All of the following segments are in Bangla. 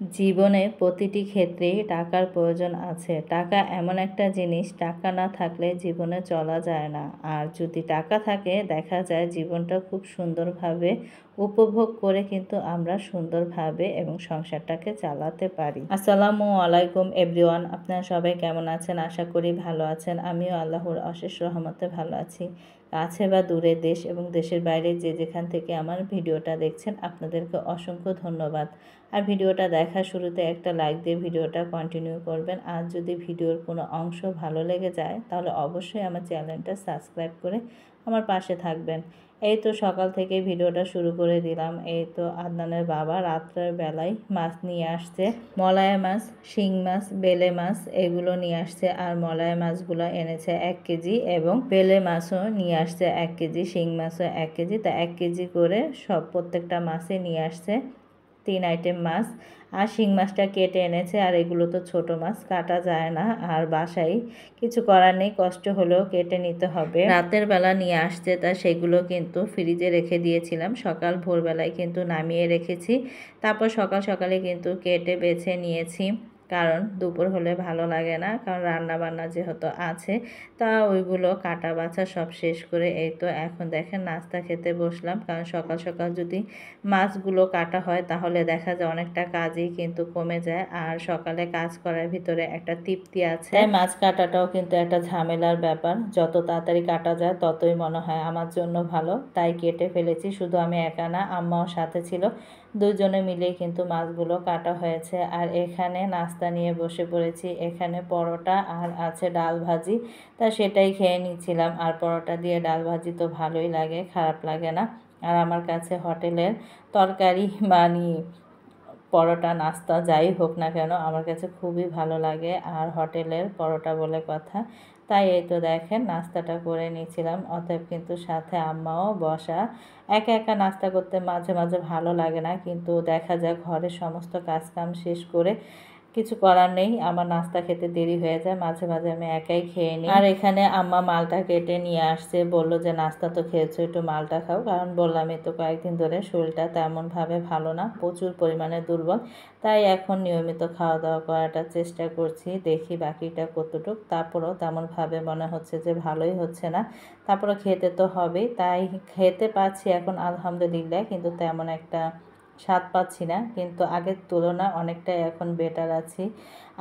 জীবনে প্রতিটি ক্ষেত্রেই টাকার প্রয়োজন আছে। টাকা এমন একটা জিনিস, টাকা না থাকলে জীবনে চলা যায় না। আর যদি টাকা থাকে দেখা যায় জীবনটা খুব সুন্দরভাবে উপভোগ করে কিন্তু আমরা সুন্দরভাবে এবং সংসারটাকে চালাতে পারি। আসসালামু আলাইকুম এভরিওয়ান, আপনারা সবাই কেমন আছেন? আশা করি ভালো আছেন। আমিও আল্লাহর অশেষ রহমতে ভালো আছি। কাছে বা দূরে, দেশ এবং দেশের বাইরে যে যেখান থেকে আমার ভিডিওটা দেখছেন আপনাদেরকে অসংখ্য ধন্যবাদ। আর ভিডিওটা দেখার শুরুতে একটা লাইক দিয়ে ভিডিওটা কন্টিনিউ করবেন। আর যদি ভিডিওর কোনো অংশ ভালো লেগে যায় তাহলে অবশ্যই আমার চ্যানেলটা সাবস্ক্রাইব করে আমার পাশে থাকবেন। এই তো সকাল থেকে ভিডিওটা শুরু করে দিলাম। এই তো আদনানের বাবা রাত্রের বেলায় মাছ নিয়ে আসছে, মলায়া মাছ, শিং মাছ, বেলে মাছ এগুলো নিয়ে আসছে। আর মলায়া মাছগুলো এনেছে 1 কেজি এবং বেলে মাছও নিয়ে আসছে 1 কেজি, শিং মাছও 1 কেজি। তা 1 কেজি করে সব প্রত্যেকটা মাছই নিয়ে আসছে, 3 আইটেম মাছ। আর শিং মাছটা কেটে এনেছে। আর এগুলো তো ছোট মাছ, কাটা যায় না। আর বাসায় কিছু করার নেই, কষ্ট হলেও কেটে নিতে হবে। রাতের বেলা নিয়ে আসছে, তা সেগুলো কিন্তু ফ্রিজে রেখে দিয়েছিলাম। সকাল ভোরবেলায় কিন্তু নামিয়ে রেখেছি। তারপর সকাল সকালে কিন্তু কেটে বেছে নিয়েছি, কারণ দুপুর হলে ভালো লাগে না, কারণ রান্না বান্না যেহেতু আছে। তা ওইগুলো কাটা বাছা সব শেষ করে এই তো এখন দেখেন নাস্তা খেতে বসলাম। কারণ সকাল সকাল যদি মাছগুলো কাটা হয় তাহলে দেখা যায় অনেকটা কাজই কিন্তু কমে যায়। আর সকালে কাজ করার ভিতরে একটা তৃপ্তি আছে। তাই মাছ কাটাটাও কিন্তু একটা ঝামেলার ব্যাপার, যত তাড়াতাড়ি কাটা যায় ততই মনে হয় আমার জন্য ভালো। তাই কেটে ফেলেছি। শুধু আমি একা না, আম্মাও সাথে ছিল, দুজনে মিলেই কিন্তু মাছগুলো কাটা হয়েছে। আর এখানে নাস্তা নিয়ে বসে পড়েছি। এখানে পরোটা আর আছে ডাল ভাজি, তা সেটাই খেয়ে নিচ্ছিলাম। আর পরোটা দিয়ে ডাল ভাজি তো ভালোই লাগে, খারাপ লাগে না। আর আমার কাছে হোটেলের তরকারি মানে পরোটা নাস্তা যাই হোক না কেন আমার কাছে খুবই ভালো লাগে, আর হোটেলের পরোটা বলে কথা। তাই এই তো দেখেন নাস্তাটা করে নিয়েছিলাম। অতএব কিন্তু সাথে আম্মাও বসা। একা একা নাস্তা করতে মাঝে মাঝে ভালো লাগে না, কিন্তু দেখা যায় ঘরের সমস্ত কাজকাম শেষ করে কিছু করার নেই, আমার নাস্তা খেতে দেরি হয়ে যায়, মাঝে মাঝে আমি একাই খেয়ে নিই। আর এখানে আম্মা মালটা কেটে নিয়ে আসছে, বললো যে নাস্তা তো খেয়েছো, একটু মালটা খাও। কারণ বললামই তো কয়েকদিন ধরে শরীরটা তেমনভাবে ভালো না, প্রচুর পরিমাণে দুর্বল। তাই এখন নিয়মিত খাওয়া দাওয়া করাটার চেষ্টা করছি, দেখি বাকিটা কতটুক। তারপরও তেমনভাবে মনে হচ্ছে যে ভালোই হচ্ছে না, তারপরে খেতে তো হবেই। তাই খেতে পাচ্ছি এখন আলহামদুলিল্লাহ, কিন্তু তেমন একটা স্বাদ পাচ্ছি না, কিন্তু আগের তুলনায় অনেকটাই এখন বেটার আছি।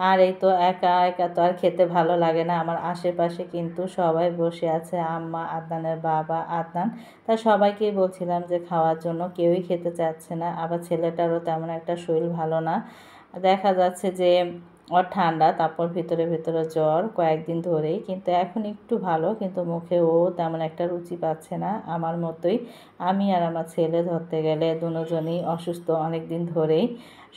আর এই তো একা একা তো আর খেতে ভালো লাগে না। আমার আশেপাশে কিন্তু সবাই বসে আছে, আম্মা, আদনানের বাবা, আদনান। তা সবাইকেই বলছিলাম যে খাওয়ার জন্য, কেউই খেতে চাচ্ছে না। আবার ছেলেটারও তেমন একটা শরীর ভালো না, দেখা যাচ্ছে যে ওর ঠান্ডা, তারপর ভিতরে ভিতরে জ্বর কয়েকদিন ধরেই। কিন্তু এখন একটু ভালো, কিন্তু মুখে ও তেমন একটা রুচি পাচ্ছে না, আমার মতোই। আমি আর আমার ছেলে ধরতে গেলে দুজনই অসুস্থ অনেক দিন ধরেই।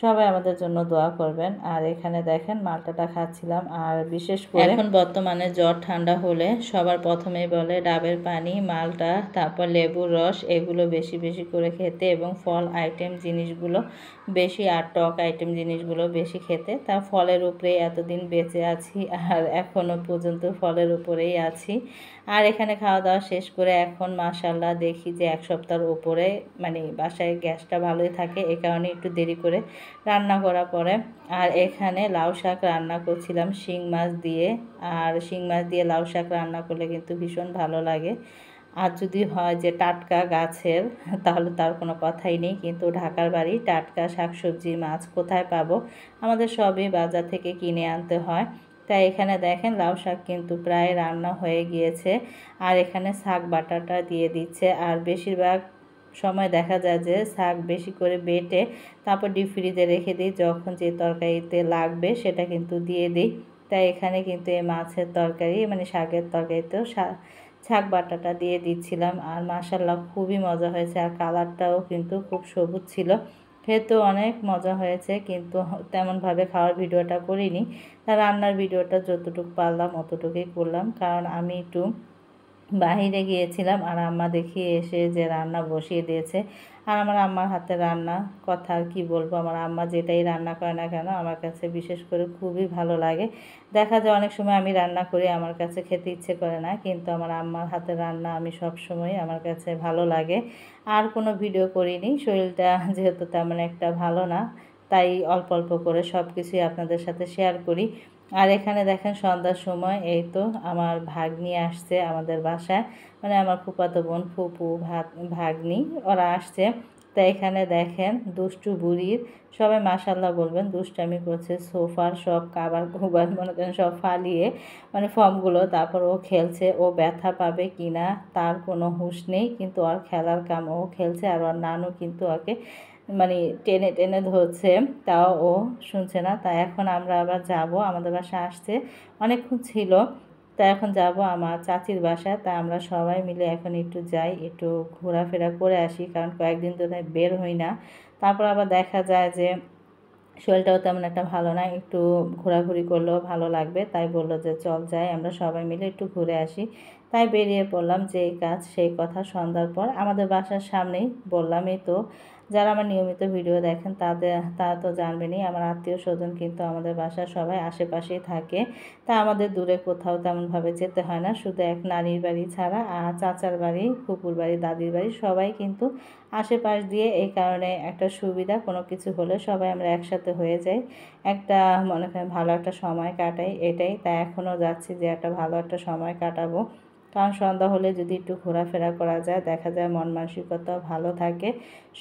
সবাই আমাদের জন্য দোয়া করবেন। আর এখানে দেখেন মালটাটা খাচ্ছিলাম। আর বিশেষ করে এখন বর্তমানে জ্বর ঠান্ডা হলে সবার প্রথমেই বলে ডাবের পানি, মালটা, তারপর লেবুর রস এগুলো বেশি বেশি করে খেতে, এবং ফল আইটেম জিনিসগুলো বেশি, আর টক আইটেম জিনিসগুলো বেশি খেতে। তা ফলের উপরেই এতদিন বেঁচে আছি, আর এখনও পর্যন্ত ফলের উপরেই আছি। আর এখানে খাওয়া দাওয়া শেষ করে এখন মাশাল্লাহ দেখি যে 1 সপ্তাহের উপরে মানে বাসায় গ্যাসটা ভালোই থাকে, এ কারণে একটু দেরি করে রান্না করা পড়ে। আর এখানে লাউ শাক রান্না করছিলাম শিং মাছ দিয়ে। আর শিং মাছ দিয়ে লাউ শাক রান্না করলে কিন্তু ভীষণ ভালো লাগে। আর যদি হয় যে টাটকা গাছের, তাহলে তার কোনো কথাই নেই। কিন্তু ঢাকার বাড়ি, টাটকা শাকসবজি মাছ কোথায় পাবো? আমাদের সবই বাজার থেকে কিনে আনতে হয়। তাই এখানে দেখেন লাউ শাক কিন্তু প্রায় রান্না হয়ে গিয়েছে। আর এখানে শাক বাটাটা দিয়ে দিচ্ছে। আর বেশিরভাগ সময় দেখা যায় যে শাক বেশি করে বেটে তারপর ডিপ ফ্রিজে রেখে দিই, যখন যে তরকারিতে লাগবে সেটা কিন্তু দিয়ে দিই। তাই এখানে কিন্তু এই মাছের তরকারি মানে শাকের তরকারিতেও শাক বাটাটা দিয়ে দিচ্ছিলাম। আর মাশাল্লাহ খুবই মজা হয়েছে, আর কালারটাও কিন্তু খুব সবুজ ছিল, খেতেও অনেক মজা হয়েছে। কিন্তু তেমনভাবে খাওয়ার ভিডিওটা করিনি, তা রান্নার ভিডিওটা যতটুকু পারলাম অতটুকুই করলাম। কারণ আমি একটু বাহিরে গিয়েছিলাম, আর আম্মা দেখি এসে যে রান্না বসিয়ে দিয়েছে। আর আমার আম্মার হাতে রান্না কথা আর কি বলবো, আমার আম্মা যেটাই রান্না করে না কেন আমার কাছে বিশেষ করে খুবই ভালো লাগে। দেখা যায় অনেক সময় আমি রান্না করি আমার কাছে খেতে ইচ্ছে করে না, কিন্তু আমার আম্মার হাতে রান্না আমি সব সময় আমার কাছে ভালো লাগে। আর কোনো ভিডিও করিনি, শরীরটা যেহেতু তেমন একটা ভালো না, তাই অল্প অল্প করে সব কিছুই আপনাদের সাথে শেয়ার করি। আর এখানে দেখেন সন্ধ্যার সময় এই তো আমার ভাগ্নি আসছে আমাদের বাসায়, মানে আমার ফুফাতো বোন, ফুপু, ভাগ্নি ওরা আসছে। তো এখানে দেখেন দুষ্টু বুড়ির সবাই মাশাল্লাহ বলবেন, দুষ্টামি করছে, সোফার সব কাবার কুবার মনে করেন সব ফালিয়ে মানে ফর্মগুলো, তারপর ও খেলছে। ও ব্যথা পাবে কি না তার কোনো হুঁশ নেই, কিন্তু ওর খেলার কাম ও খেলছে। আর ওর নানু কিন্তু ওকে মানে টেনে টেনে ধরছে, তাও ও শুনছে না। তাই এখন আমরা আবার যাব, আমাদের বাসায় আসছে, অনেকক্ষণ ছিল। তা এখন যাব আমার চাচির বাসায়। তা আমরা সবাই মিলে এখন একটু যাই, একটু ঘোরাফেরা করে আসি, কারণ কয়েকদিন ধরে বের হই না। তারপর আবার দেখা যায় যে শরীরটাও তেমন একটা ভালো না, একটু ঘোরাঘুরি করলেও ভালো লাগবে। তাই বললো যে চল যাই, আমরা সবাই মিলে একটু ঘুরে আসি। তাই বেরিয়ে পড়লাম, যে কাজ সেই কথা। সন্ধ্যার পর আমাদের বাসার সামনেই, বললামই তো, যারা আমার নিয়মিত ভিডিও দেখেন তারা তো জানবেনই, আমার আত্মীয় স্বজন কিন্তু আমাদের বাসার সবাই আশেপাশেই থাকে। তা আমাদের দূরে কোথাও তেমনভাবে যেতে হয় না, শুধু এক নানির বাড়ি ছাড়া, আর চাচার বাড়ি, ফুপুর বাড়ি, দাদির বাড়ি সবাই কিন্তু আশেপাশ দিয়ে। এই কারণে একটা সুবিধা, কোনো কিছু হলে সবাই আমরা একসাথে হয়ে যাই, একটা মনে করেন ভালো একটা সময় কাটাই, এটাই। তাই এখনও যাচ্ছি যে একটা ভালো একটা সময় কাটাবো, কারণ সন্ধ্যা হলে যদি একটু ঘোরাফেরা করা যায়, দেখা যায় মন মানসিকতাও ভালো থাকে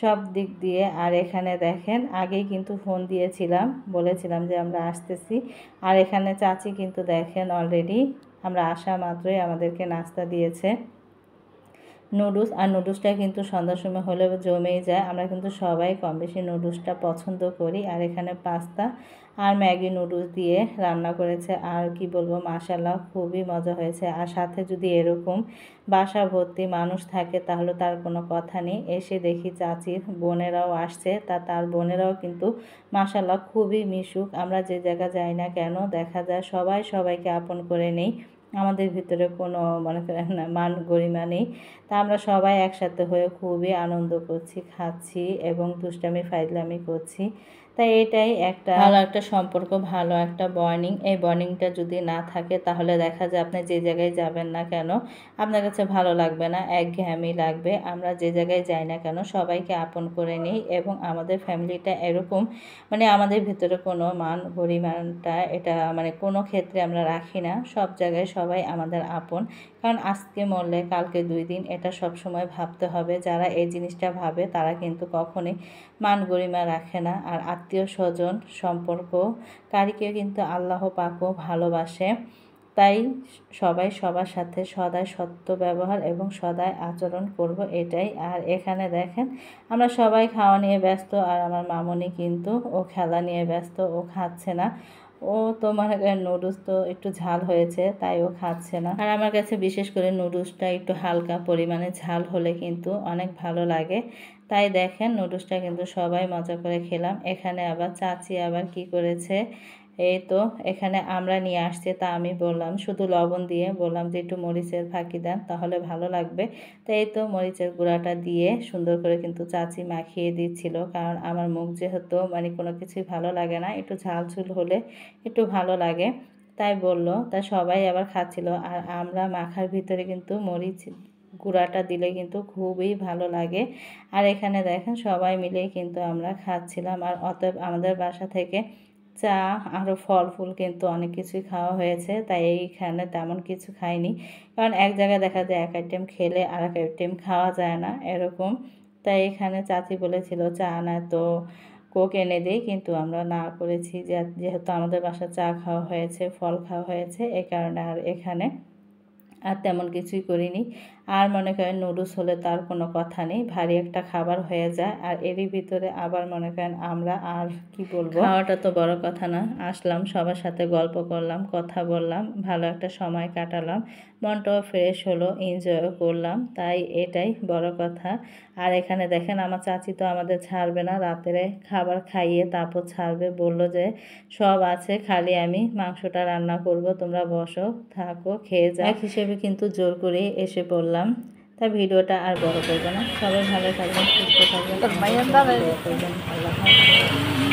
সব দিক দিয়ে। আর এখানে দেখেন আগেই কিন্তু ফোন দিয়েছিলাম, বলেছিলাম যে আমরা আসতেছি। আর এখানে চাচি কিন্তু দেখেন অলরেডি আমরা আসা মাত্রই আমাদেরকে নাস্তা দিয়েছে, নুডলস। আর নুডলসটা কিন্তু সন্ধ্যার সময় হলে জমেই যায়, আমরা কিন্তু সবাই কম বেশি নুডলসটা পছন্দ করি। আর এখানে পাস্তা আর ম্যাগি নুডলস দিয়ে রান্না করেছে, আর কি বলবো, মাশাল্লাহ খুবই মজা হয়েছে। আর সাথে যদি এরকম বাসা ভর্তি মানুষ থাকে তাহলে তার কোনো কথা নেই। এসে দেখি চাচির বোনেরাও আসছে, তার বোনেরাও কিন্তু মাশাল্লাহ খুবই মিশুক। আমরা যে জায়গা যাই না কেন, দেখা যায় সবাই সবাইকে আপন করে নেই, আমাদের ভিতরে কোনো মনে করেন না মান গরিমা নেই। তা আমরা সবাই একসাথে হয়ে খুবই আনন্দ করছি, খাচ্ছি এবং দুষ্টামি ফাইজলামি করছি। তাই এটাই একটা ভালো একটা সম্পর্ক, ভালো একটা বন্ডিং। এই বন্ডিংটা যদি না থাকে তাহলে দেখা যায় আপনি যে জায়গায় যাবেন না কেন আপনার কাছে ভালো লাগবে না, একঘেয়েমি লাগবে। আমরা যে জায়গায় যাই না কেন সবাইকে আপন করে নিই, এবং আমাদের ফ্যামিলিটা এরকম, মানে আমাদের ভিতরে কোনো মান গরিমানটা এটা মানে কোনো ক্ষেত্রে আমরা রাখি না, সব জায়গায় সবাই আমাদের আপন। কারণ আজকে মরলে কালকে 2 দিন, এটা সব সময় ভাবতে হবে। যারা এই জিনিসটা ভাবে তারা কিন্তু কখনোই মান গরিমা রাখে না। আর আত্মীয় স্বজন সম্পর্ক কারীকে কিন্তু আল্লাহ পাকও ভালোবাসে। তাই সবাই সবার সাথে সদাই সত্য ব্যবহার এবং সদাই আচরণ করব, এটাই। আর এখানে দেখেন আমরা সবাই খাওয়া নিয়ে ব্যস্ত, আর আমার মামনি কিন্তু ও খেলা নিয়ে ব্যস্ত, ও খাচ্ছে না। ও তো মনে করেন নুডলস তো একটু ঝাল হয়েছে তাই ও খাচ্ছে না। আর আমার কাছে বিশেষ করে নুডলসটা একটু হালকা পরিমাণে ঝাল হলে কিন্তু অনেক ভালো লাগে। তাই দেখেন নুডলসটা কিন্তু সবাই মজা করে খেলাম। এখানে আবার চাচি আবার কি করেছে, এই তো এখানে আমরা নিয়ে আসছে, তা আমি বললাম শুধু লবণ দিয়ে, বললাম যে একটু মরিচের ফাঁকি দেন তাহলে ভালো লাগবে। তো এই তো মরিচের গুঁড়াটা দিয়ে সুন্দর করে কিন্তু চাচি মাখিয়ে দিচ্ছিল, কারণ আমার মুখ যেহেতু মানে কোনো কিছুই ভালো লাগে না, একটু ঝাল ঝুল হলে একটু ভালো লাগে, তাই বললো। তা সবাই আবার খাচ্ছিল। আর আমরা মাখার ভিতরে কিন্তু মরিচ গুঁড়াটা দিলে কিন্তু খুবই ভালো লাগে। আর এখানে দেখেন সবাই মিলেই কিন্তু আমরা খাচ্ছিলাম। আর অতএব আমাদের বাসা থেকে চা আরও ফল ফুল কিন্তু অনেক কিছুই খাওয়া হয়েছে, তাই এইখানে তেমন কিছু খাইনি, কারণ এক জায়গায় দেখা যায় এক আইটেম খেলে আর এক আইটেম খাওয়া যায় না এরকম। তাই এখানে চাচি বলেছিল চা না তো কোক এনে দেই, কিন্তু আমরা না করেছি, যেহেতু আমাদের বাসায় চা খাওয়া হয়েছে, ফল খাওয়া হয়েছে, এই কারণে আর এখানে আর তেমন কিছুই করিনি। আর মনে করেন নুডলস হলে তার কোনো কথা নেই, ভারী একটা খাবার হয়ে যায়। আর এরই ভিতরে আবার মনে করেন আমরা আর কি বলবো, খাওয়াটা তো বড় কথা না, আসলাম সবার সাথে গল্প করলাম, কথা বললাম, ভালো একটা সময় কাটালাম, মনটাও ফ্রেশ হলো, এনজয়ও করলাম, তাই এটাই বড় কথা। আর এখানে দেখেন আমার চাচি তো আমাদের ছাড়বে না, রাতেরে খাবার খাইয়ে তারপর ছাড়বে, বললো যে সব আছে, খালি আমি মাংসটা রান্না করব, তোমরা বসো থাকো খেয়ে যাও, এক হিসেবে কিন্তু জোর করে এসে পড়লাম। তাই ভিডিওটা আর বড় করবো না, সবাই ভালো থাকবেন, সুস্থ থাকবেন, আল্লাহ হাফেজ।